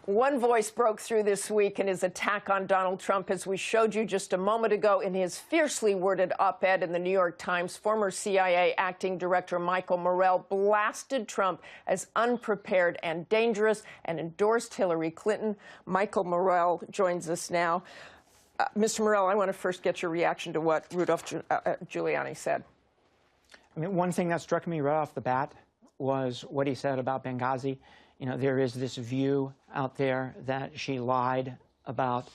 One voice broke through this week in his attack on Donald Trump, as we showed you just a moment ago in his fiercely worded op-ed in the New York Times. Former CIA acting director Michael Morell blasted Trump as unprepared and dangerous and endorsed Hillary Clinton. Michael Morell joins us now. Mr. Morell, I want to first get your reaction to what Rudolph Giuliani said. I mean, one thing that struck me right off the bat was what he said about Benghazi. You know, there is this view out there that she lied about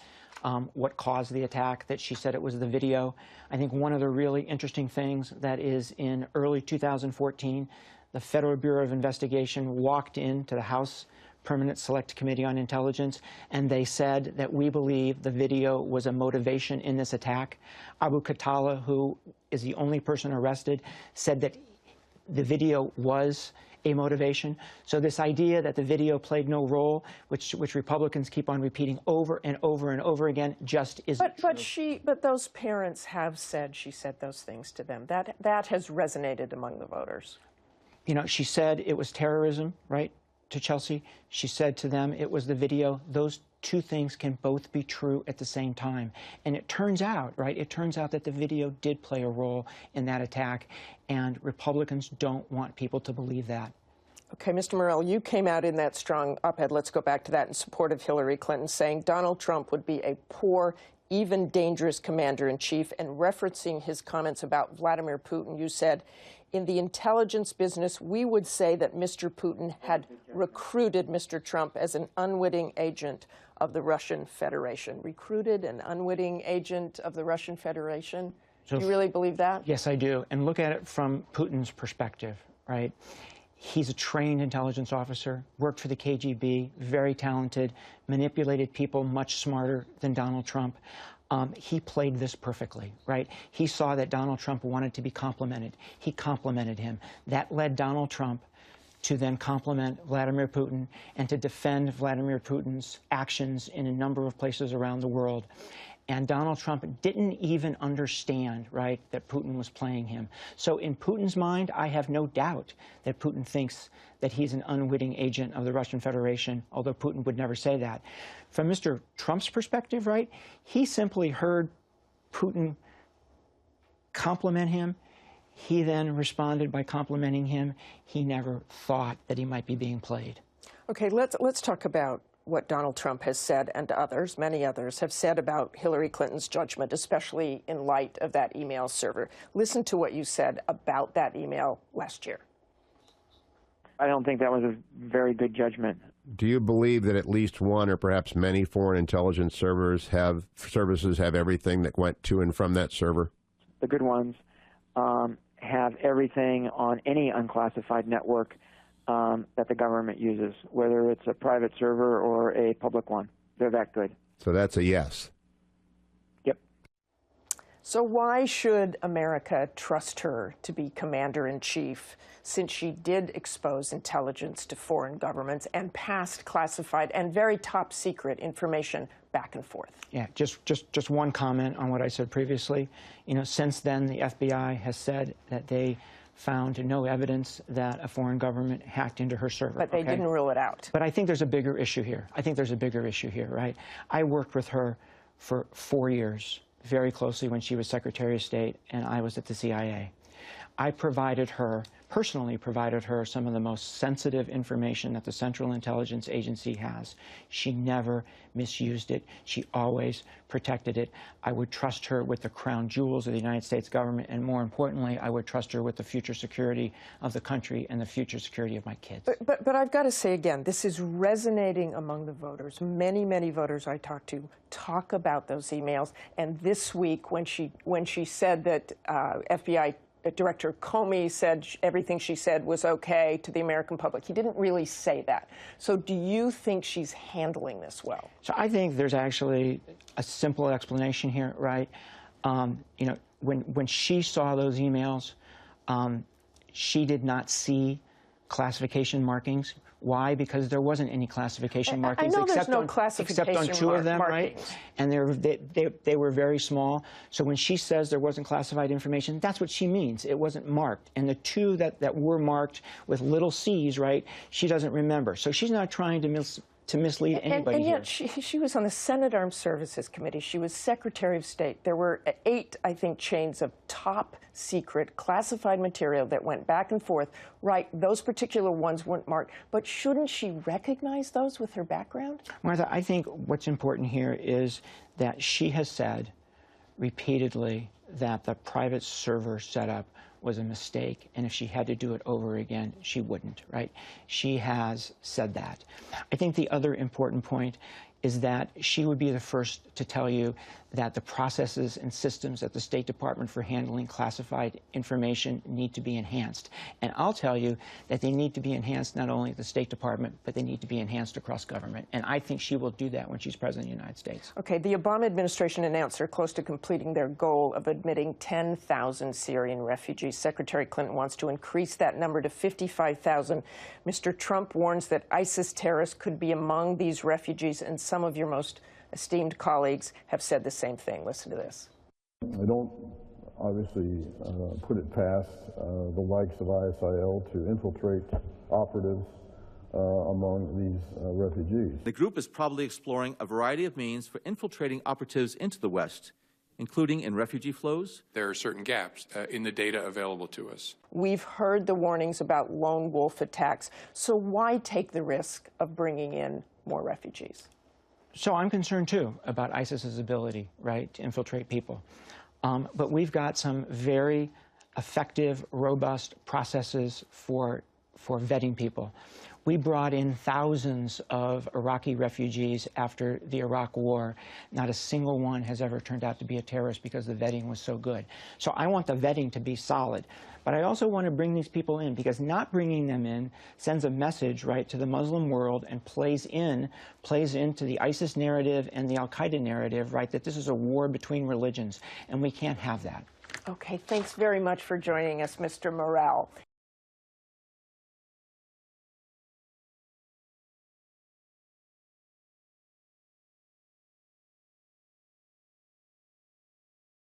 what caused the attack, that she said it was the video. I think one of the really interesting things that is in early 2014, the Federal Bureau of Investigation walked into the House Permanent Select Committee on Intelligence, and they said that we believe the video was a motivation in this attack. Abu Khattala, who is the only person arrested, said that the video was a motivation. So this idea that the video played no role, which Republicans keep on repeating over and over and over again, just isn't true. But those parents have said she said those things to them. That has resonated among the voters. You know, she said it was terrorism, right, to Chelsea. She said to them it was the video. Those two things can both be true at the same time. And it turns out, right, it turns out that the video did play a role in that attack, and Republicans don't want people to believe that. Okay, Mr. Morell, you came out in that strong op-ed, let's go back to that, in support of Hillary Clinton, saying Donald Trump would be a poor, even dangerous commander-in-chief, and referencing his comments about Vladimir Putin, you said, in the intelligence business, we would say that Mr. Putin had recruited Mr. Trump as an unwitting agent of the Russian Federation. Recruited an unwitting agent of the Russian Federation? Do you really believe that? Yes, I do. And look at it from Putin's perspective, right? He's a trained intelligence officer, worked for the KGB, very talented, manipulated people much smarter than Donald Trump. He played this perfectly, right? He saw that Donald Trump wanted to be complimented. He complimented him. That led Donald Trump to then compliment Vladimir Putin and to defend Vladimir Putin's actions in a number of places around the world. And Donald Trump didn't even understand, right, that Putin was playing him. So in Putin's mind, I have no doubt that Putin thinks that he's an unwitting agent of the Russian Federation, although Putin would never say that. From Mr. Trump's perspective, right, he simply heard Putin compliment him. He then responded by complimenting him. He never thought that he might be being played. Okay, let's talk about what Donald Trump has said, and others, many others, have said about Hillary Clinton's judgment, especially in light of that email server. Listen to what you said about that email last year. I don't think that was a very good judgment. Do you believe that at least one or perhaps many foreign intelligence services have everything that went to and from that server? The good ones have everything on any unclassified network that the government uses, whether it's a private server or a public one. They're that good. So that's a yes. Yep. So why should America trust her to be commander-in-chief, since she did expose intelligence to foreign governments and passed classified and very top-secret information back and forth? Yeah, just one comment on what I said previously. You know, since then, the FBI has said that they found no evidence that a foreign government hacked into her server. But they didn't rule it out. But I think there's a bigger issue here. Right? I worked with her for 4 years, very closely, when she was Secretary of State and I was at the CIA. I personally provided her some of the most sensitive information that the Central Intelligence Agency has. She never misused it. She always protected it. I would trust her with the crown jewels of the United States government, and more importantly, I would trust her with the future security of the country and the future security of my kids. But I've got to say again, this is resonating among the voters. Many, many voters I talk to talk about those emails. And this week, when she said that FBI Director Comey said everything she said was okay to the American public, he didn't really say that. So do you think she's handling this well? So I think there's actually a simple explanation here, right? You know, when she saw those emails, she did not see classification markings. Why? Because there wasn't any classification markings. I know there's no classification except on two of them, markings. right? And they were very small. So when she says there wasn't classified information, that's what she means. It wasn't marked. And the two that were marked with little c's, right, she doesn't remember. So she's not trying to to mislead anybody and yet here. she was on the Senate Armed Services Committee. She was Secretary of State. There were 8, I think, chains of top secret classified material that went back and forth. Right, those particular ones weren't marked. But shouldn't she recognize those with her background? Martha, I think what's important here is that she has said repeatedly that the private server setup was a mistake, and if she had to do it over again, she wouldn't, right? She has said that. I think the other important point is that she would be the first to tell you that the processes and systems at the State Department for handling classified information need to be enhanced. And I'll tell you that they need to be enhanced not only at the State Department, but they need to be enhanced across government. And I think she will do that when she's President of the United States. Okay, the Obama administration announced they're close to completing their goal of admitting 10,000 Syrian refugees. Secretary Clinton wants to increase that number to 55,000. Mr. Trump warns that ISIS terrorists could be among these refugees, and some of your most esteemed colleagues have said the same thing. Listen to this. I don't obviously put it past the likes of ISIL to infiltrate operatives among these refugees. The group is probably exploring a variety of means for infiltrating operatives into the West, including in refugee flows. There are certain gaps in the data available to us. We've heard the warnings about lone wolf attacks. So why take the risk of bringing in more refugees? So I'm concerned, too, about ISIS's ability, right, to infiltrate people. But we've got some very effective, robust processes for vetting people. We brought in thousands of Iraqi refugees after the Iraq War. Not a single one has ever turned out to be a terrorist because the vetting was so good. So I want the vetting to be solid. But I also want to bring these people in, because not bringing them in sends a message, right, to the Muslim world and plays into the ISIS narrative and the Al-Qaeda narrative, right, that this is a war between religions, and we can't have that. Okay, thanks very much for joining us, Mr. Morell.